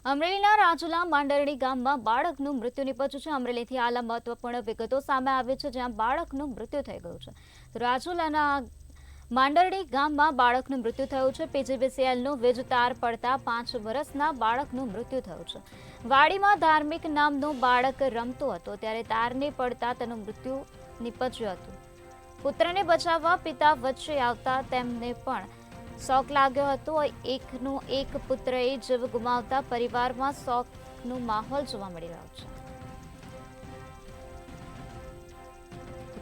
અમરેલીના રાજુલા માંડરણી ગામમાં બાળકનું મૃત્યુ નિપજ્યું છે। અમરેલીથી હાલ મહત્વપૂર્ણ વિગતો સામે આવી છે, જ્યાં બાળકનું મૃત્યુ થઈ ગયું છે। તો રાજુલાના માંડરણી ગામમાં બાળકનું મૃત્યુ થયું છે। પીજીવીસીએલનો વીજ તાર પડતા 5 વર્ષના બાળકનું મૃત્યુ થયું છે। વાડીમાં ધાર્મિક નામનું બાળક રમતો હતો, ત્યારે તારને પડતા તેનું મૃત્યુ નિપજ્યું હતું। પુત્રને બચાવવા પિતા વચ્ચે આવતા તેમને પણ શોક લાગ્યો હતો। એકનો એક પુત્રએ જીવ ગુમાવતા પરિવારમાં શોકનો માહોલ જોવા મળી રહ્યો છે।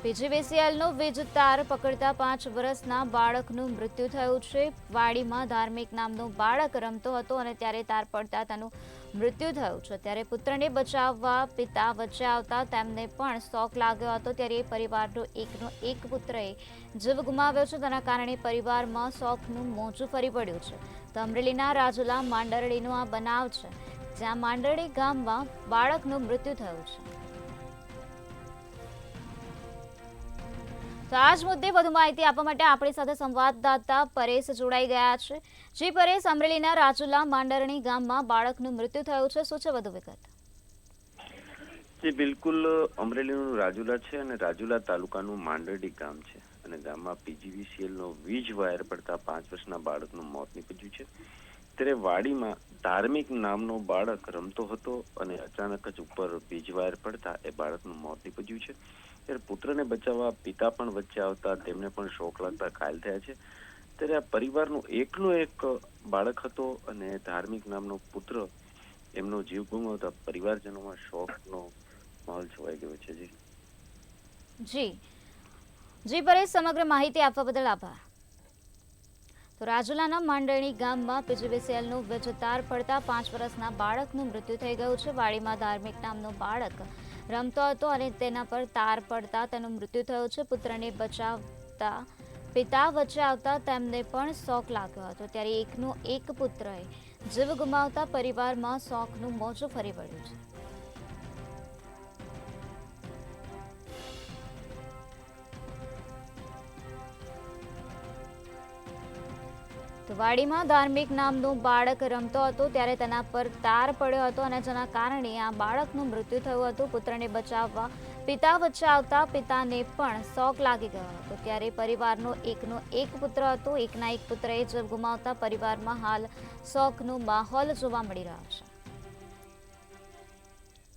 પીજીવીસીએલનો વીજ તાર પકડતા 5 વર્ષના બાળકનું મૃત્યુ થયું છે। વાડીમાં ધાર્મિક નામનું બાળક રમતો હતો અને ત્યારે તાર પડતા તેનું મૃત્યુ થયું છે। ત્યારે પુત્રને બચાવવા પિતા વચ્ચે આવતા તેમને પણ શોક લાગ્યો હતો। ત્યારે પરિવારનો એકનો એક પુત્રએ જીવ ગુમાવ્યો છે। તેના કારણે પરિવારમાં શોકનું મોજું ફરી પડ્યું છે। તો અમરેલીના રાજુલા માંડરણીનો આ બનાવ છે, જ્યાં માંડરણી ગામમાં બાળકનું મૃત્યુ થયું છે। તો આ જ મુદ્દે વધુ માહિતી આપવા માટે આપણી સાથે સંવાદદાતા પરેશ જોડાઈ ગયા છે। જી પરેશ, અમરેલીના રાજુલા માંડરણી ગામમાં બાળકનું મૃત્યુ થયું છે, શું છે વધુ વિગત? જી બિલકુલ, અમરેલીનું રાજુલા છે અને રાજુલા તાલુકાનું માંડરડી ગામ છે અને ગામમાં પીજીવીસીએલનો વીજ વાયર પડતા 5 વર્ષના બાળકનું મોત નીપજ્યું છે। ત્યારે વાડીમાં ધાર્મિક નામનો બાળક રમતો હતો અને અચાનક જ ઉપર વીજ વાયર પડતા એ બાળકનું મોત નીપજ્યું છે। ત્યારે પુત્રને બચાવવા પિતા પણ વચ્ચે આવતા તેમને પણ શોક લાગતા ઘાયલ થયા છે। ત્યારે આ પરિવારનું એકનો એક બાળક હતો અને ધાર્મિક નામનો પુત્ર એમનો જીવ ગુમાવતા પરિવારજનોમાં શોકનો માહોલ છવાઈ ગયો છે। જી પરેશ, સમગ્ર માહિતી આપવા બદલ આભાર। તો રાજુલાના માંડરણી ગામમાં પીજીવીસીએલનો વીજ તાર પડતા 5 વર્ષના બાળકનું મૃત્યુ થઈ ગયું છે। વાડીમાં ધાર્મિક નામનો બાળક રમતો હતો અને તેના પર તાર પડતા તેનું મૃત્યુ થયું છે। પુત્રને બચાવતા પિતા વચ્ચે આવતા તેમને પણ શોક લાગ્યો હતો। ત્યારે એકનો એક પુત્રએ જીવ ગુમાવતા પરિવારમાં શોકનું મોજું ફરી વળ્યું છે। તો વાડીમાં ધાર્મિક નામનું બાળક રમતો હતો, ત્યારે તેના પર તાર પડ્યો હતો અને જેના કારણે આ બાળકનું મૃત્યુ થયું હતું। પુત્રને બચાવવા પિતા વચ્ચે આવતા પિતાને પણ શોક લાગી ગયો હતો। ત્યારે પરિવારનો એકનો એક પુત્ર હતો, એકના એક પુત્રએ જીવ ગુમાવતા પરિવારમાં હાલ શોકનો માહોલ જોવા મળી રહ્યો છે।